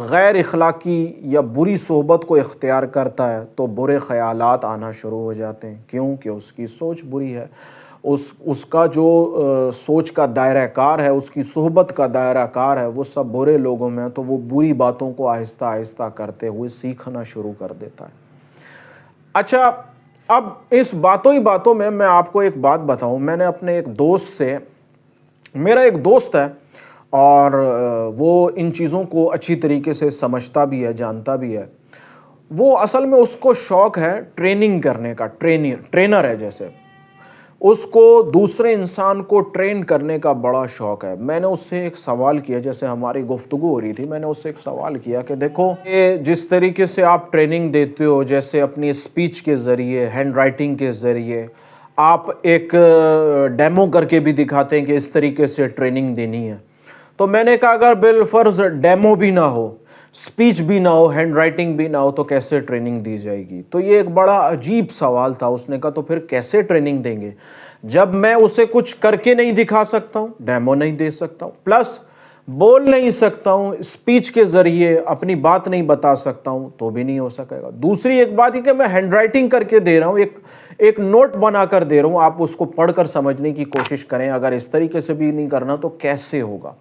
غیر اخلاقی یا بری صحبت کو اختیار کرتا ہے تو برے خیالات آنا شروع ہو جاتے ہیں، کیونکہ اس کی سوچ بری ہے، اس کا جو سوچ کا دائرہ کار ہے، اس کی صحبت کا دائرہ کار ہے وہ سب برے لوگوں میں ہے، تو وہ بری باتوں کو آہستہ آہستہ کرتے ہوئے سیکھنا شروع کر دیتا ہے۔ اچھا، اب اس باتوں ہی باتوں میں آپ کو ایک بات بتاؤں، میں نے اپنے ایک دوست سے، میرا ایک دوست ہے اور وہ ان چیزوں کو اچھی طریقے سے سمجھتا بھی ہے، جانتا بھی ہے۔ وہ اصل میں اس کو شوق ہے ٹریننگ کرنے کا، ٹرینر ہے، جیسے اس کو دوسرے انسان کو ٹرین کرنے کا بڑا شوق ہے۔ میں نے اس سے ایک سوال کیا، جیسے ہماری گفتگو ہو رہی تھی، میں نے اس سے ایک سوال کیا کہ دیکھو یہ جس طریقے سے آپ ٹریننگ دیتے ہو، جیسے اپنی اسپیچ کے ذریعے، ہینڈ رائٹنگ کے ذریعے، آپ ایک ڈیمو کر کے بھی دکھاتے ہیں کہ اس طریقے سے ٹریننگ دینی ہے، تو میں نے کہا اگر بالفرض ڈیمو بھی نہ ہو، سپیچ بھی نہ ہو، ہینڈ رائٹنگ بھی نہ ہو، تو کیسے ٹریننگ دی جائے گی؟ تو یہ ایک بڑا عجیب سوال تھا۔ اس نے کہا تو پھر کیسے ٹریننگ دیں گے جب میں اسے کچھ کر کے نہیں دکھا سکتا ہوں، ڈیمو نہیں دے سکتا ہوں، پلس بول نہیں سکتا ہوں، اسپیچ کے ذریعے اپنی بات نہیں بتا سکتا ہوں، تو بھی نہیں ہو سکے گا۔ دوسری ایک بات یہ کہ میں ہینڈ رائٹنگ کر کے دے رہا ہوں، ایک نوٹ بنا کر دے رہا ہوں، آپ اس کو پڑھ کر سمجھنے کی کوشش کریں، اگر اس طریقے سے بھی نہیں کرنا تو کیسے ہوگا؟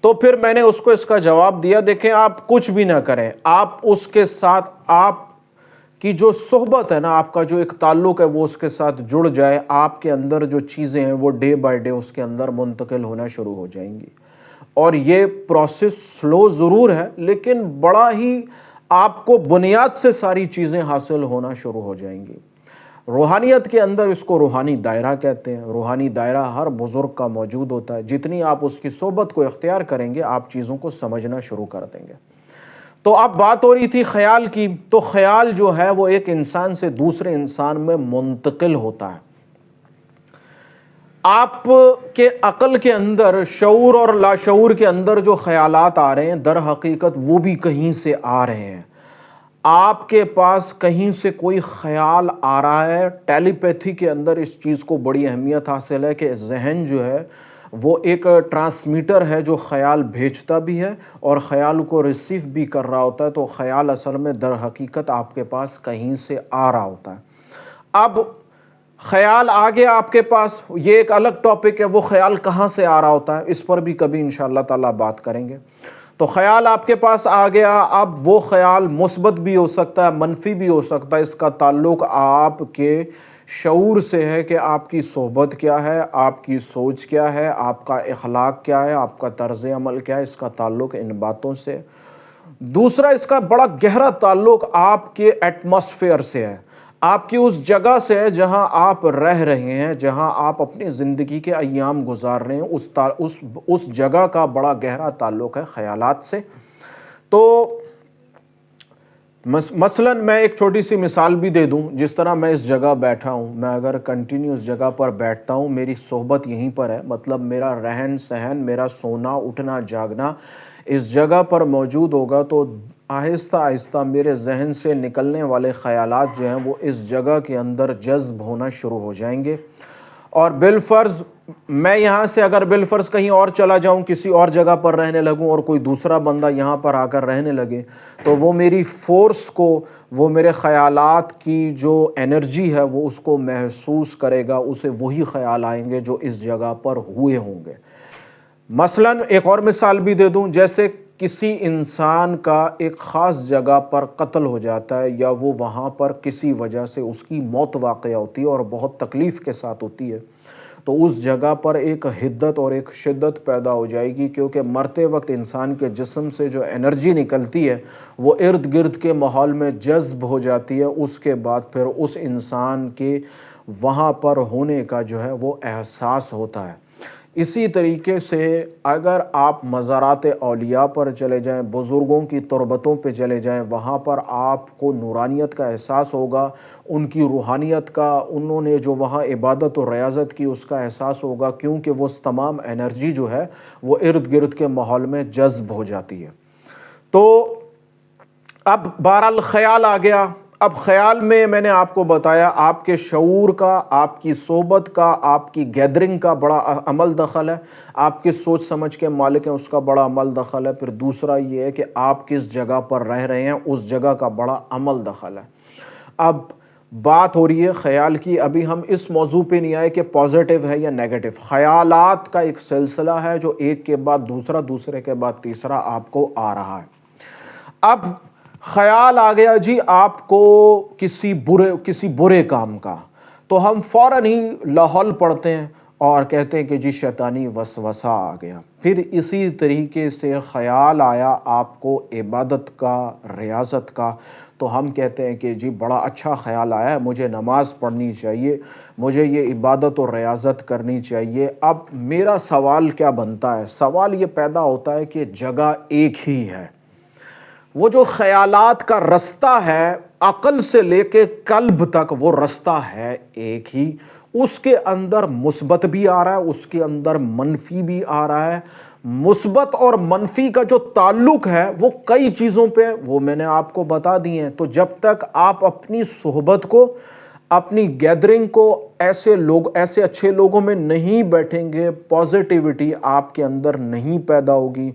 تو پھر میں نے اس کو اس کا جواب دیا، دیکھیں آپ کچھ بھی نہ کریں، آپ اس کے ساتھ، آپ کی جو صحبت ہے نا، آپ کا جو ایک تعلق ہے وہ اس کے ساتھ جڑ جائے، آپ کے اندر جو چیزیں ہیں وہ ڈے بائی ڈے اس کے اندر منتقل ہونا شروع ہو جائیں گی۔ اور یہ پروسیس سلو ضرور ہے، لیکن بڑا ہی آپ کو بنیاد سے ساری چیزیں حاصل ہونا شروع ہو جائیں گی۔ روحانیت کے اندر اس کو روحانی دائرہ کہتے ہیں۔ روحانی دائرہ ہر بزرگ کا موجود ہوتا ہے، جتنی آپ اس کی صحبت کو اختیار کریں گے آپ چیزوں کو سمجھنا شروع کر دیں گے۔ تو اب بات ہو رہی تھی خیال کی، تو خیال جو ہے وہ ایک انسان سے دوسرے انسان میں منتقل ہوتا ہے۔ آپ کے عقل کے اندر، شعور اور لاشعور کے اندر جو خیالات آ رہے ہیں، در حقیقت وہ بھی کہیں سے آ رہے ہیں۔ آپ کے پاس کہیں سے کوئی خیال آ رہا ہے، ٹیلی پیتھی کے اندر اس چیز کو بڑی اہمیت حاصل ہے کہ ذہن جو ہے وہ ایک ٹرانسمیٹر ہے جو خیال بھیجتا بھی ہے اور خیال کو ریسیو بھی کر رہا ہوتا ہے، تو خیال اصل میں در حقیقت آپ کے پاس کہیں سے آ رہا ہوتا ہے۔ اب خیال آ گیا آپ کے پاس، یہ ایک الگ ٹاپک ہے، وہ خیال کہاں سے آ رہا ہوتا ہے، اس پر بھی کبھی انشاءاللہ تعالیٰ بات کریں گے۔ تو خیال آپ کے پاس آ گیا، اب وہ خیال مثبت بھی ہو سکتا ہے، منفی بھی ہو سکتا ہے، اس کا تعلق آپ کے شعور سے ہے کہ آپ کی صحبت کیا ہے، آپ کی سوچ کیا ہے، آپ کا اخلاق کیا ہے، آپ کا طرز عمل کیا ہے، اس کا تعلق ان باتوں سے۔ دوسرا، اس کا بڑا گہرا تعلق آپ کے ایٹماسفیئر سے ہے، آپ کی اس جگہ سے ہے جہاں آپ رہ رہے ہیں، جہاں آپ اپنی زندگی کے ایام گزار رہے ہیں، اس جگہ کا بڑا گہرا تعلق ہے خیالات سے۔ تو مثلاً میں ایک چھوٹی سی مثال بھی دے دوں، جس طرح میں اس جگہ بیٹھا ہوں، میں اگر کنٹینیو اس جگہ پر بیٹھتا ہوں، میری صحبت یہیں پر ہے، مطلب میرا رہن سہن، میرا سونا اٹھنا جاگنا اس جگہ پر موجود ہوگا، تو آہستہ آہستہ میرے ذہن سے نکلنے والے خیالات جو ہیں وہ اس جگہ کے اندر جذب ہونا شروع ہو جائیں گے۔ اور بالفرض میں یہاں سے اگر بالفرض کہیں اور چلا جاؤں، کسی اور جگہ پر رہنے لگوں، اور کوئی دوسرا بندہ یہاں پر آ کر رہنے لگے، تو وہ میری فورس کو، وہ میرے خیالات کی جو انرجی ہے وہ اس کو محسوس کرے گا، اسے وہی خیال آئیں گے جو اس جگہ پر ہوئے ہوں گے۔ مثلاً ایک اور مثال بھی دے دوں، جیسے کسی انسان کا ایک خاص جگہ پر قتل ہو جاتا ہے، یا وہ وہاں پر کسی وجہ سے اس کی موت واقع ہوتی ہے اور بہت تکلیف کے ساتھ ہوتی ہے، تو اس جگہ پر ایک حدت اور ایک شدت پیدا ہو جائے گی، کیونکہ مرتے وقت انسان کے جسم سے جو انرجی نکلتی ہے وہ ارد گرد کے ماحول میں جذب ہو جاتی ہے، اس کے بعد پھر اس انسان کے وہاں پر ہونے کا جو ہے وہ احساس ہوتا ہے۔ اسی طریقے سے اگر آپ مزارات اولیاء پر چلے جائیں، بزرگوں کی تربتوں پہ چلے جائیں، وہاں پر آپ کو نورانیت کا احساس ہوگا، ان کی روحانیت کا، انہوں نے جو وہاں عبادت و ریاضت کی اس کا احساس ہوگا، کیونکہ وہ تمام انرجی جو ہے وہ ارد گرد کے ماحول میں جذب ہو جاتی ہے۔ تو اب بہرحال خیال آ گیا، اب خیال میں نے آپ کو بتایا آپ کے شعور کا، آپ کی صحبت کا، آپ کی گیدرنگ کا بڑا عمل دخل ہے، آپ کس سوچ سمجھ کے مالک ہیں اس کا بڑا عمل دخل ہے، پھر دوسرا یہ ہے کہ آپ کس جگہ پر رہ رہے ہیں اس جگہ کا بڑا عمل دخل ہے۔ اب بات ہو رہی ہے خیال کی، ابھی ہم اس موضوع پہ نہیں آئے کہ پازیٹیو ہے یا نیگیٹو۔ خیالات کا ایک سلسلہ ہے جو ایک کے بعد دوسرا، دوسرے کے بعد تیسرا آپ کو آ رہا ہے۔ اب خیال آ گیا جی آپ کو کسی برے کام کا، تو ہم فوراً ہی لاحول پڑھتے ہیں اور کہتے ہیں کہ جی شیطانی وسوسہ آ گیا۔ پھر اسی طریقے سے خیال آیا آپ کو عبادت کا، ریاضت کا، تو ہم کہتے ہیں کہ جی بڑا اچھا خیال آیا ہے، مجھے نماز پڑھنی چاہیے، مجھے یہ عبادت اور ریاضت کرنی چاہیے۔ اب میرا سوال کیا بنتا ہے؟ سوال یہ پیدا ہوتا ہے کہ جگہ ایک ہی ہے، وہ جو خیالات کا رستہ ہے عقل سے لے کے قلب تک، وہ رستہ ہے ایک ہی، اس کے اندر مثبت بھی آ رہا ہے، اس کے اندر منفی بھی آ رہا ہے۔ مثبت اور منفی کا جو تعلق ہے وہ کئی چیزوں پہ، وہ میں نے آپ کو بتا دی ہیں۔ تو جب تک آپ اپنی صحبت کو، اپنی گیدرنگ کو ایسے اچھے لوگوں میں نہیں بیٹھیں گے، پازیٹیوٹی آپ کے اندر نہیں پیدا ہوگی۔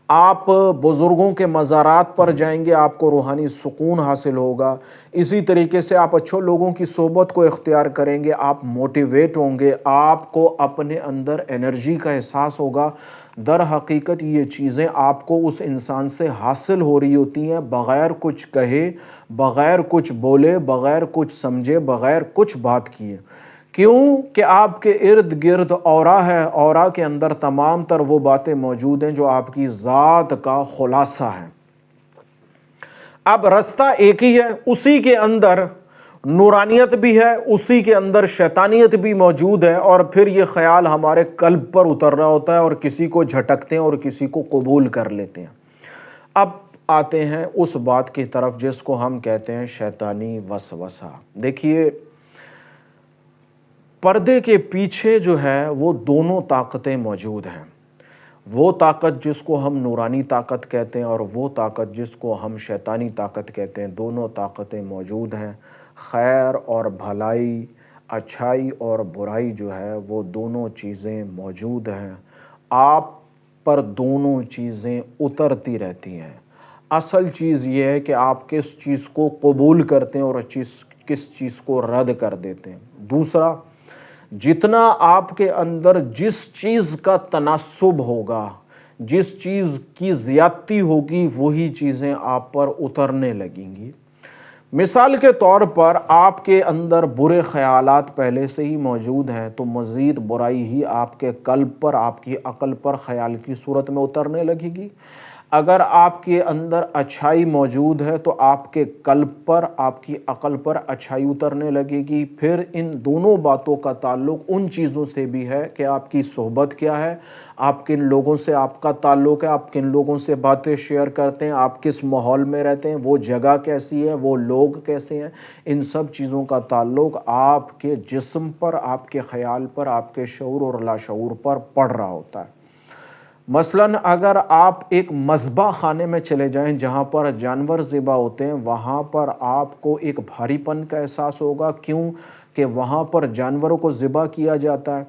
آپ بزرگوں کے مزارات پر جائیں گے، آپ کو روحانی سکون حاصل ہوگا۔ اسی طریقے سے آپ اچھے لوگوں کی صحبت کو اختیار کریں گے، آپ موٹیویٹ ہوں گے، آپ کو اپنے اندر انرجی کا احساس ہوگا۔ در حقیقت یہ چیزیں آپ کو اس انسان سے حاصل ہو رہی ہوتی ہیں بغیر کچھ کہے، بغیر کچھ بولے، بغیر کچھ سمجھے، بغیر کچھ بات کیے۔ کیوں کہ آپ کے ارد گرد اورا ہے، اورا کے اندر تمام تر وہ باتیں موجود ہیں جو آپ کی ذات کا خلاصہ ہے۔ اب رستہ ایک ہی ہے، اسی کے اندر نورانیت بھی ہے، اسی کے اندر شیطانیت بھی موجود ہے، اور پھر یہ خیال ہمارے قلب پر اتر رہا ہوتا ہے اور کسی کو جھٹکتے ہیں اور کسی کو قبول کر لیتے ہیں۔ اب آتے ہیں اس بات کی طرف جس کو ہم کہتے ہیں شیطانی وسوسہ۔ دیکھیے پردے کے پیچھے جو ہے وہ دونوں طاقتیں موجود ہیں، وہ طاقت جس کو ہم نورانی طاقت کہتے ہیں اور وہ طاقت جس کو ہم شیطانی طاقت کہتے ہیں، دونوں طاقتیں موجود ہیں۔ خیر اور بھلائی، اچھائی اور برائی جو ہے وہ دونوں چیزیں موجود ہیں، آپ پر دونوں چیزیں اترتی رہتی ہیں۔ اصل چیز یہ ہے کہ آپ کس چیز کو قبول کرتے ہیں اور کس چیز کو رد کر دیتے ہیں۔ دوسرا، جتنا آپ کے اندر جس چیز کا تناسب ہوگا، جس چیز کی زیادتی ہوگی، وہی چیزیں آپ پر اترنے لگیں گی۔ مثال کے طور پر آپ کے اندر برے خیالات پہلے سے ہی موجود ہیں تو مزید برائی ہی آپ کے قلب پر، آپ کی عقل پر خیال کی صورت میں اترنے لگے گی۔ اگر آپ کے اندر اچھائی موجود ہے تو آپ کے قلب پر، آپ کی عقل پر اچھائی اترنے لگے گی۔ پھر ان دونوں باتوں کا تعلق ان چیزوں سے بھی ہے کہ آپ کی صحبت کیا ہے، آپ کن لوگوں سے آپ کا تعلق ہے، آپ کن لوگوں سے باتیں شیئر کرتے ہیں، آپ کس ماحول میں رہتے ہیں، وہ جگہ کیسی ہے، وہ لوگ کیسے ہیں۔ ان سب چیزوں کا تعلق آپ کے جسم پر، آپ کے خیال پر، آپ کے شعور اور لاشعور پر پڑ رہا ہوتا ہے۔ مثلاً اگر آپ ایک مذبح خانے میں چلے جائیں جہاں پر جانور ذبح ہوتے ہیں، وہاں پر آپ کو ایک بھاری پن کا احساس ہوگا، کیوں کہ وہاں پر جانوروں کو ذبح کیا جاتا ہے۔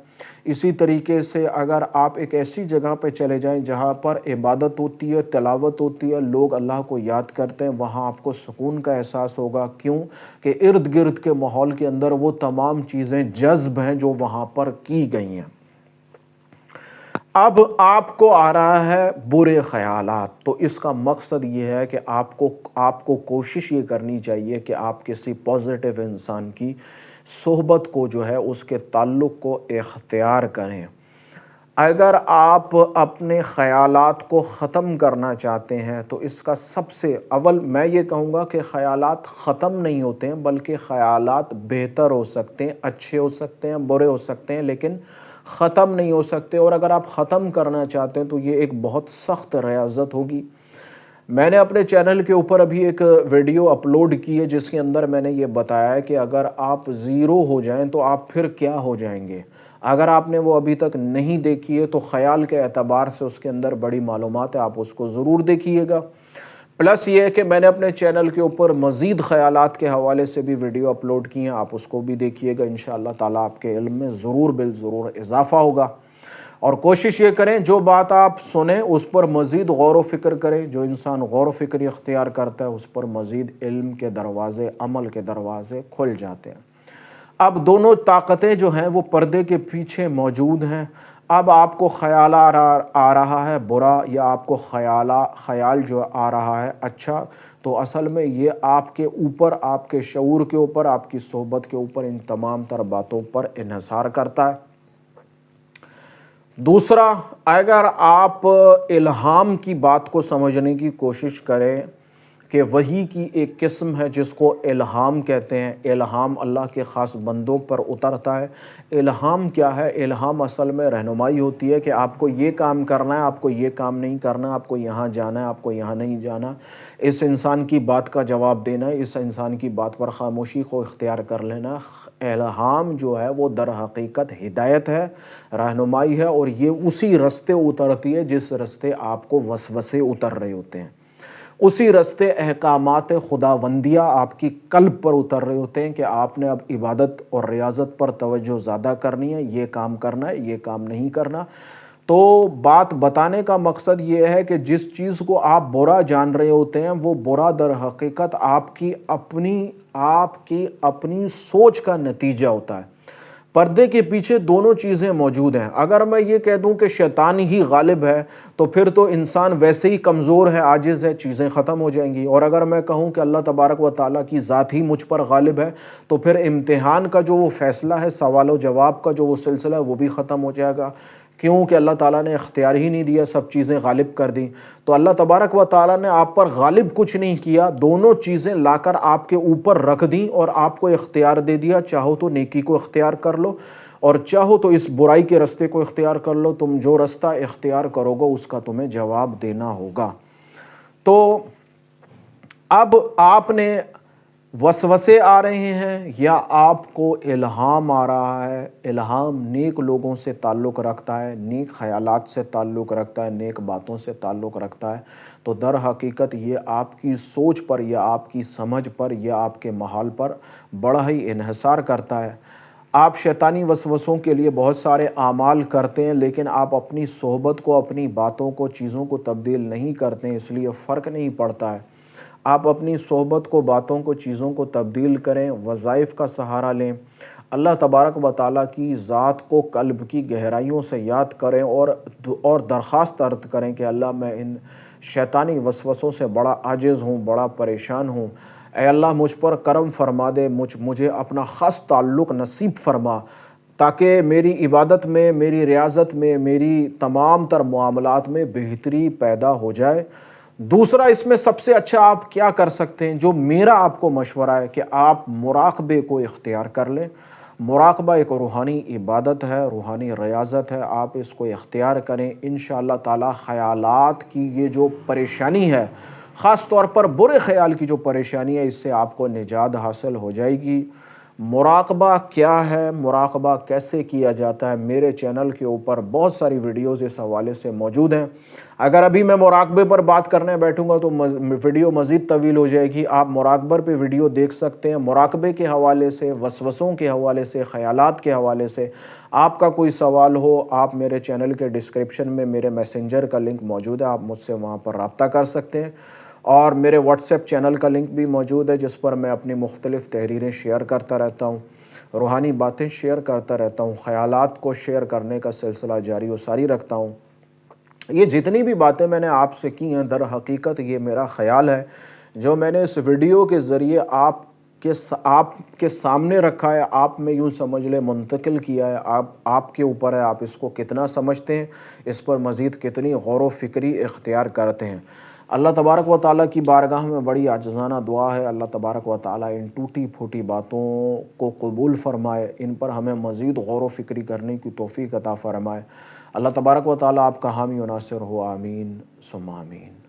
اسی طریقے سے اگر آپ ایک ایسی جگہ پہ چلے جائیں جہاں پر عبادت ہوتی ہے، تلاوت ہوتی ہے، لوگ اللہ کو یاد کرتے ہیں، وہاں آپ کو سکون کا احساس ہوگا، کیوں کہ ارد گرد کے ماحول کے اندر وہ تمام چیزیں جذب ہیں جو وہاں پر کی گئی ہیں۔ اب آپ کو آ رہا ہے برے خیالات، تو اس کا مقصد یہ ہے کہ آپ کو کوشش یہ کرنی چاہیے کہ آپ کسی پازیٹیو انسان کی صحبت کو جو ہے اس کے تعلق کو اختیار کریں۔ اگر آپ اپنے خیالات کو ختم کرنا چاہتے ہیں تو اس کا سب سے اول میں یہ کہوں گا کہ خیالات ختم نہیں ہوتے ہیں، بلکہ خیالات بہتر ہو سکتے ہیں، اچھے ہو سکتے ہیں، برے ہو سکتے ہیں، لیکن ختم نہیں ہو سکتے۔ اور اگر آپ ختم کرنا چاہتے ہیں تو یہ ایک بہت سخت ریاضت ہوگی۔ میں نے اپنے چینل کے اوپر ابھی ایک ویڈیو اپلوڈ کی ہے جس کے اندر میں نے یہ بتایا ہے کہ اگر آپ زیرو ہو جائیں تو آپ پھر کیا ہو جائیں گے۔ اگر آپ نے وہ ابھی تک نہیں دیکھی ہے تو خیال کے اعتبار سے اس کے اندر بڑی معلومات ہے، آپ اس کو ضرور دیکھیے گا۔ پلس یہ ہے کہ میں نے اپنے چینل کے اوپر مزید خیالات کے حوالے سے بھی ویڈیو اپلوڈ کی ہیں، آپ اس کو بھی دیکھیے گا، انشاءاللہ تعالیٰ آپ کے علم میں ضرور بالضرور اضافہ ہوگا۔ اور کوشش یہ کریں جو بات آپ سنیں اس پر مزید غور و فکر کریں، جو انسان غور و فکر اختیار کرتا ہے اس پر مزید علم کے دروازے، عمل کے دروازے کھل جاتے ہیں۔ اب دونوں طاقتیں جو ہیں وہ پردے کے پیچھے موجود ہیں۔ اب آپ کو خیال آ رہا ہے برا، یا آپ کو خیال جو آ رہا ہے اچھا، تو اصل میں یہ آپ کے اوپر، آپ کے شعور کے اوپر، آپ کی صحبت کے اوپر، ان تمام تر باتوں پر انحصار کرتا ہے۔ دوسرا، اگر آپ الہام کی بات کو سمجھنے کی کوشش کریں کہ وحی کی ایک قسم ہے جس کو الہام کہتے ہیں، الہام اللہ کے خاص بندوں پر اترتا ہے۔ الہام کیا ہے؟ الہام اصل میں رہنمائی ہوتی ہے کہ آپ کو یہ کام کرنا ہے، آپ کو یہ کام نہیں کرنا، آپ کو یہاں جانا ہے، آپ کو یہاں نہیں جانا، اس انسان کی بات کا جواب دینا ہے، اس انسان کی بات پر خاموشی کو اختیار کر لینا۔ الہام جو ہے وہ در حقیقت ہدایت ہے، رہنمائی ہے، اور یہ اسی رستے اترتی ہے جس رستے آپ کو وسوسے اتر رہے ہوتے ہیں، اسی رستے احکامات خداوندیہ آپ کی قلب پر اتر رہے ہوتے ہیں کہ آپ نے اب عبادت اور ریاضت پر توجہ زیادہ کرنی ہے، یہ کام کرنا ہے، یہ کام نہیں کرنا۔ تو بات بتانے کا مقصد یہ ہے کہ جس چیز کو آپ برا جان رہے ہوتے ہیں وہ برا در حقیقت آپ کی اپنی سوچ کا نتیجہ ہوتا ہے۔ پردے کے پیچھے دونوں چیزیں موجود ہیں۔ اگر میں یہ کہہ دوں کہ شیطان ہی غالب ہے تو پھر تو انسان ویسے ہی کمزور ہے، عاجز ہے، چیزیں ختم ہو جائیں گی۔ اور اگر میں کہوں کہ اللہ تبارک و تعالیٰ کی ذات ہی مجھ پر غالب ہے تو پھر امتحان کا جو وہ فیصلہ ہے، سوال و جواب کا جو وہ سلسلہ ہے، وہ بھی ختم ہو جائے گا، کیونکہ اللہ تعالیٰ نے اختیار ہی نہیں دیا، سب چیزیں غالب کر دیں۔ تو اللہ تبارک و تعالیٰ نے آپ پر غالب کچھ نہیں کیا، دونوں چیزیں لا کر آپ کے اوپر رکھ دیں اور آپ کو اختیار دے دیا، چاہو تو نیکی کو اختیار کر لو اور چاہو تو اس برائی کے رستے کو اختیار کر لو، تم جو رستہ اختیار کرو گے اس کا تمہیں جواب دینا ہوگا۔ تو اب آپ نے وسوسے آ رہے ہیں یا آپ کو الہام آ رہا ہے، الہام نیک لوگوں سے تعلق رکھتا ہے، نیک خیالات سے تعلق رکھتا ہے، نیک باتوں سے تعلق رکھتا ہے، تو در حقیقت یہ آپ کی سوچ پر یا آپ کی سمجھ پر یا آپ کے محال پر بڑا ہی انحصار کرتا ہے۔ آپ شیطانی وسوسوں کے لیے بہت سارے اعمال کرتے ہیں لیکن آپ اپنی صحبت کو، اپنی باتوں کو، چیزوں کو تبدیل نہیں کرتے ہیں، اس لیے فرق نہیں پڑتا ہے۔ آپ اپنی صحبت کو، باتوں کو، چیزوں کو تبدیل کریں، وظائف کا سہارا لیں، اللہ تبارک و تعالیٰ کی ذات کو قلب کی گہرائیوں سے یاد کریں اور درخواست عرض کریں کہ اللہ میں ان شیطانی وسوسوں سے بڑا عاجز ہوں، بڑا پریشان ہوں، اے اللہ مجھ پر کرم فرما دے، مجھے اپنا خاص تعلق نصیب فرما تاکہ میری عبادت میں، میری ریاضت میں، میری تمام تر معاملات میں بہتری پیدا ہو جائے۔ دوسرا، اس میں سب سے اچھا آپ کیا کر سکتے ہیں، جو میرا آپ کو مشورہ ہے کہ آپ مراقبے کو اختیار کر لیں۔ مراقبہ ایک روحانی عبادت ہے، روحانی ریاضت ہے، آپ اس کو اختیار کریں، انشاءاللہ تعالی خیالات کی یہ جو پریشانی ہے، خاص طور پر برے خیال کی جو پریشانی ہے، اس سے آپ کو نجات حاصل ہو جائے گی۔ مراقبہ کیا ہے، مراقبہ کیسے کیا جاتا ہے، میرے چینل کے اوپر بہت ساری ویڈیوز اس حوالے سے موجود ہیں۔ اگر ابھی میں مراقبے پر بات کرنے بیٹھوں گا تو ویڈیو مزید طویل ہو جائے گی، آپ مراقبہ پہ ویڈیو دیکھ سکتے ہیں۔ مراقبے کے حوالے سے، وسوسوں کے حوالے سے، خیالات کے حوالے سے آپ کا کوئی سوال ہو، آپ میرے چینل کے ڈسکرپشن میں میرے میسنجر کا لنک موجود ہے، آپ مجھ سے وہاں پر رابطہ کر سکتے ہیں، اور میرے واٹس ایپ چینل کا لنک بھی موجود ہے جس پر میں اپنی مختلف تحریریں شیئر کرتا رہتا ہوں، روحانی باتیں شیئر کرتا رہتا ہوں، خیالات کو شیئر کرنے کا سلسلہ جاری و ساری رکھتا ہوں۔ یہ جتنی بھی باتیں میں نے آپ سے کی ہیں، در حقیقت یہ میرا خیال ہے جو میں نے اس ویڈیو کے ذریعے آپ کے سامنے رکھا ہے، آپ میں یوں سمجھ لیں منتقل کیا ہے، آپ کے اوپر ہے آپ اس کو کتنا سمجھتے ہیں، اس پر مزید کتنی غور و فکری اختیار کرتے ہیں۔ اللہ تبارک و تعالیٰ کی بارگاہ میں بڑی عاجزانہ دعا ہے، اللہ تبارک و تعالیٰ ان ٹوٹی پھوٹی باتوں کو قبول فرمائے، ان پر ہمیں مزید غور و فکری کرنے کی توفیق عطا فرمائے۔ اللہ تبارک و تعالیٰ آپ کا حامی و ناصر ہو، آمین ثم آمین۔